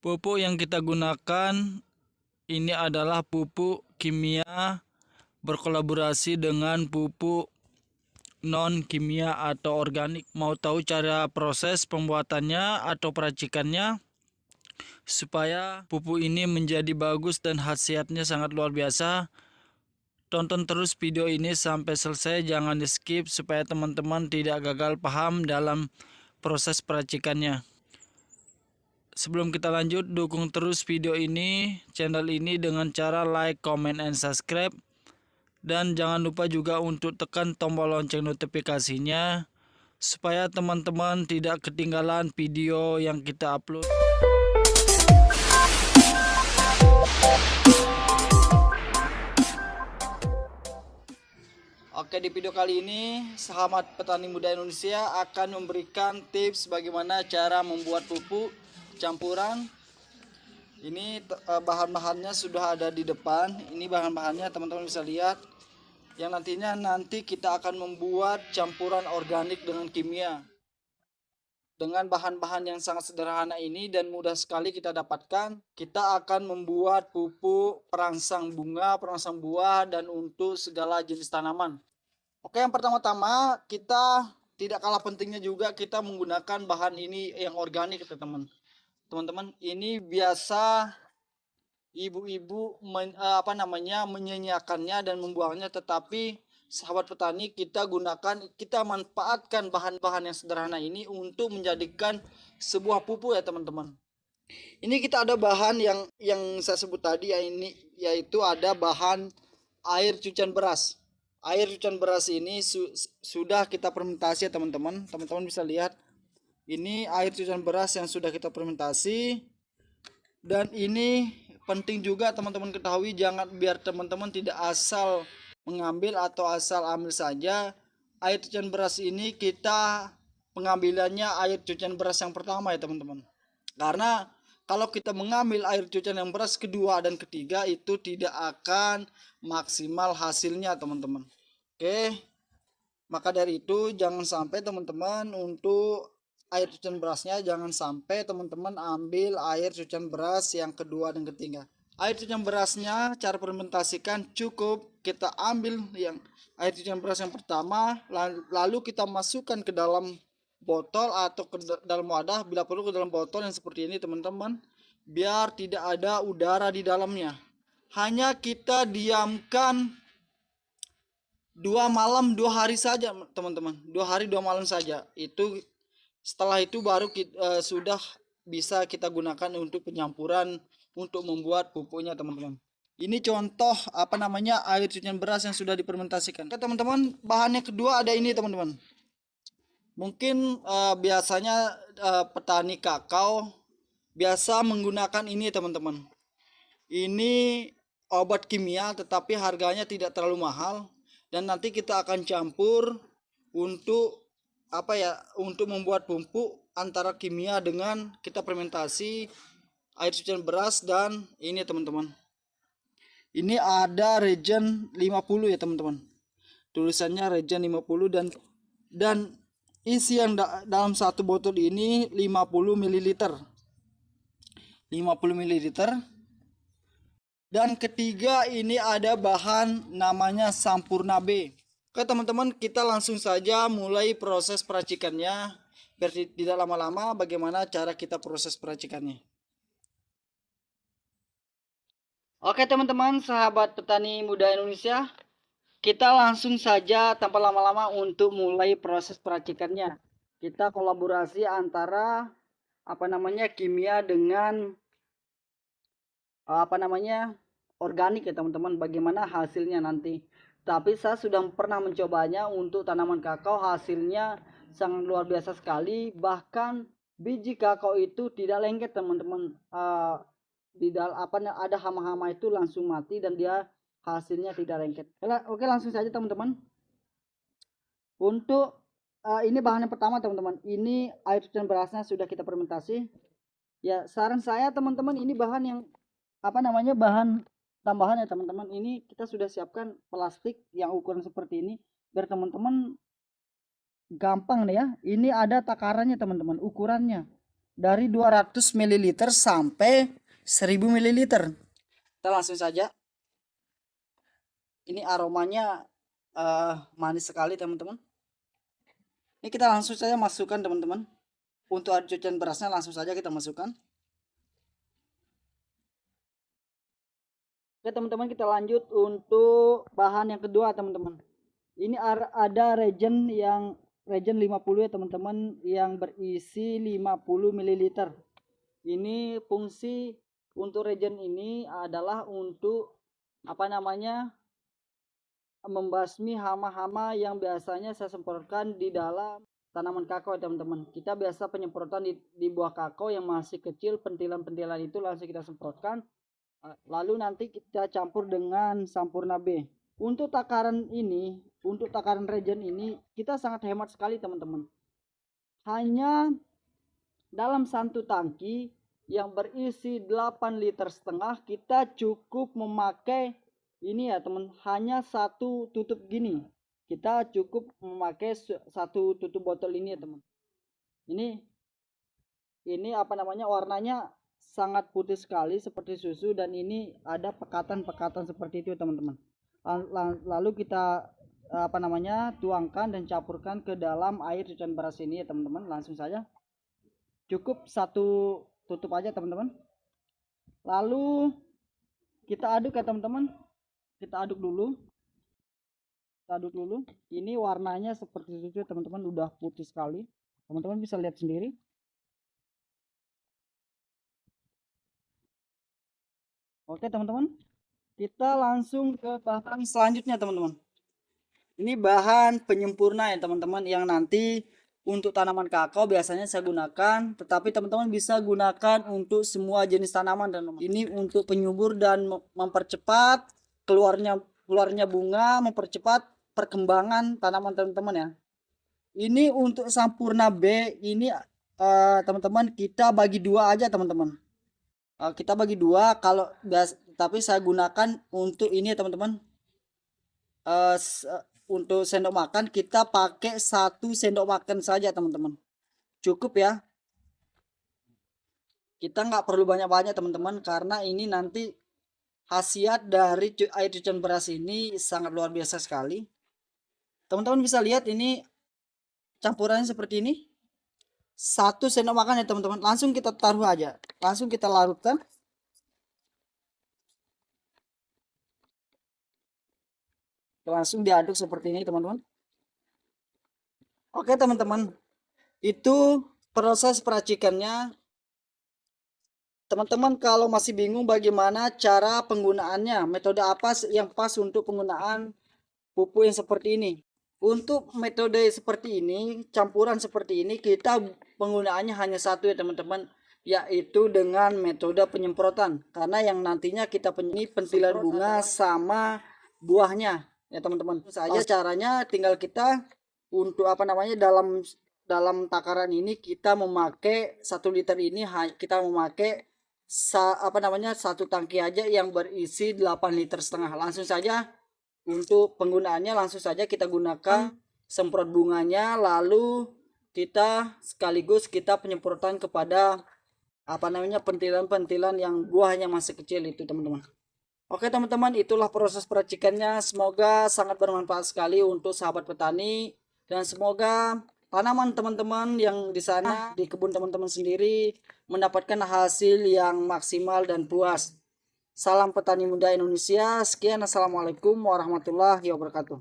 Pupuk yang kita gunakan ini adalah pupuk kimia berkolaborasi dengan pupuk non kimia atau organik. Mau tahu cara proses pembuatannya atau peracikannya supaya pupuk ini menjadi bagus dan khasiatnya sangat luar biasa? Tonton terus video ini sampai selesai, jangan di skip supaya teman-teman tidak gagal paham dalam proses peracikannya. Sebelum kita lanjut, dukung terus video ini, channel ini dengan cara like, comment, and subscribe. Dan jangan lupa juga untuk tekan tombol lonceng notifikasinya supaya teman-teman tidak ketinggalan video yang kita upload. Oke, di video kali ini sahabat petani muda Indonesia akan memberikan tips bagaimana cara membuat pupuk campuran. Ini bahan-bahannya sudah ada di depan. Ini bahan-bahannya teman-teman bisa lihat. Yang nanti kita akan membuat campuran organik dengan kimia. Dengan bahan-bahan yang sangat sederhana ini dan mudah sekali kita dapatkan, kita akan membuat pupuk perangsang bunga, perangsang buah, dan untuk segala jenis tanaman. Oke, yang pertama-tama kita tidak kalah pentingnya juga kita menggunakan bahan ini yang organik, teman-teman. Ini biasa ibu-ibu menyanyiakannya dan membuangnya, tetapi sahabat petani, kita manfaatkan bahan-bahan yang sederhana ini untuk menjadikan sebuah pupuk ya teman-teman. Ini kita ada bahan yang saya sebut tadi ya, ini yaitu ada bahan air cucian beras. Air cucian beras ini sudah kita fermentasi ya teman-teman. Teman-teman bisa lihat ini air cucian beras yang sudah kita fermentasi. Dan ini penting juga teman-teman ketahui, jangan biar teman-teman tidak asal mengambil atau asal ambil saja. Air cucian beras ini kita pengambilannya air cucian beras yang pertama ya teman-teman. Karena kalau kita mengambil air cucian yang beras kedua dan ketiga itu tidak akan maksimal hasilnya teman-teman. Oke. Maka dari itu jangan sampai teman-teman untuk air cucian berasnya jangan sampai teman-teman ambil air cucian beras yang kedua dan ketiga. Air cucian berasnya cara fermentasikan cukup kita ambil yang air cucian beras yang pertama, lalu kita masukkan ke dalam botol atau ke dalam wadah, bila perlu ke dalam botol yang seperti ini teman-teman, biar tidak ada udara di dalamnya. Hanya kita diamkan 2 malam 2 hari saja teman-teman, 2 hari 2 malam saja. Setelah itu baru sudah bisa kita gunakan untuk penyampuran untuk membuat pupuknya teman-teman. Ini contoh air cucian beras yang sudah difermentasikan. Oke teman-teman, bahannya kedua ada ini teman-teman. Mungkin biasanya petani kakao biasa menggunakan ini teman-teman. Ini obat kimia tetapi harganya tidak terlalu mahal, dan nanti kita akan campur untuk untuk membuat pupuk antara kimia dengan kita fermentasi air cucian beras. Dan ini teman-teman, ini ada regen 50 ya teman-teman, tulisannya regen 50, dan isi yang dalam satu botol ini 50 ml. Dan ketiga ini ada bahan namanya Sampurna B. Oke teman-teman, kita langsung saja mulai proses peracikannya biar tidak lama-lama. Bagaimana cara kita proses peracikannya? Oke teman-teman, sahabat petani muda Indonesia, kita langsung saja tanpa lama-lama untuk mulai proses peracikannya. Kita kolaborasi antara kimia dengan organik ya teman-teman. Bagaimana hasilnya nanti. Tapi saya sudah pernah mencobanya untuk tanaman kakao, hasilnya sangat luar biasa sekali. Bahkan biji kakao itu tidak lengket teman-teman. Ada hama-hama itu langsung mati dan dia hasilnya tidak lengket. Oke, langsung saja teman-teman. Untuk ini bahan yang pertama teman-teman. Ini air cucian berasnya sudah kita fermentasi. Ya, saran saya teman-teman, ini bahan yang bahan tambahan ya teman-teman. Ini kita sudah siapkan plastik yang ukuran seperti ini biar teman-teman gampang nih ya. Ini ada takarannya teman-teman, ukurannya. dari 200 ml sampai 1000 ml. Kita langsung saja. Ini aromanya manis sekali teman-teman. Ini kita langsung saja masukkan teman-teman. Untuk air cucian berasnya langsung saja kita masukkan. Oke teman-teman, kita lanjut untuk bahan yang kedua teman-teman. Ini ada regen 50 ya teman-teman, yang berisi 50 ml. Ini fungsi untuk regen ini adalah untuk membasmi hama-hama yang biasanya saya semprotkan di dalam tanaman kakao ya teman-teman. Kita biasa penyemprotan di buah kakao yang masih kecil, pentilan-pentilan itu langsung kita semprotkan. Lalu nanti kita campur dengan Sampurna B. Untuk takaran regen ini kita sangat hemat sekali teman-teman. Hanya dalam satu tangki yang berisi 8,5 liter kita cukup memakai ini ya teman, hanya satu tutup gini. Kita cukup memakai satu tutup botol ini ya teman. Ini warnanya sangat putih sekali seperti susu, dan ini ada pekatan-pekatan seperti itu teman-teman. Lalu kita tuangkan dan campurkan ke dalam air cucian beras ini ya teman-teman. Langsung saja, cukup satu tutup aja teman-teman. Lalu kita aduk ya teman-teman. Kita aduk dulu. Ini warnanya seperti susu teman-teman, udah putih sekali. Teman-teman bisa lihat sendiri. Oke teman-teman, kita langsung ke bahan selanjutnya teman-teman. Ini bahan penyempurna ya teman-teman, yang nanti untuk tanaman kakao biasanya saya gunakan, tetapi teman-teman bisa gunakan untuk semua jenis tanaman teman-teman. Ini untuk penyubur dan mempercepat keluarnya bunga, mempercepat perkembangan tanaman teman-teman ya. Ini untuk Sampurna B ini teman-teman kita bagi dua aja teman-teman. Kita bagi dua, tapi saya gunakan untuk ini ya teman-teman. Untuk sendok makan kita pakai 1 sendok makan saja teman-teman, cukup ya. Kita nggak perlu banyak-banyak teman-teman, karena ini nanti khasiat dari air cucian beras ini sangat luar biasa sekali. Teman-teman bisa lihat ini campurannya seperti ini, 1 sendok makan ya teman-teman. Langsung kita taruh aja, langsung kita larutkan. Langsung diaduk seperti ini teman-teman. Oke teman-teman, itu proses peracikannya. Teman-teman kalau masih bingung bagaimana cara penggunaannya, metode apa yang pas untuk penggunaan pupuk yang seperti ini. Untuk metode seperti ini, campuran seperti ini, kita penggunaannya hanya satu ya teman-teman, yaitu dengan metode penyemprotan. Karena yang nantinya kita pentilan bunga sama buahnya ya teman-teman. Saja caranya tinggal kita untuk dalam takaran ini kita memakai 1 liter ini, kita memakai 1 tangki aja yang berisi 8,5 liter. Langsung saja untuk penggunaannya, langsung saja kita gunakan semprot bunganya, lalu kita sekaligus kita penyemprotan kepada pentilan-pentilan yang buahnya masih kecil itu teman-teman. Oke teman-teman, itulah proses peracikannya. Semoga sangat bermanfaat sekali untuk sahabat petani, dan semoga tanaman teman-teman yang di sana di kebun teman-teman sendiri mendapatkan hasil yang maksimal dan puas. Salam petani muda Indonesia. Sekian, assalamualaikum warahmatullahi wabarakatuh.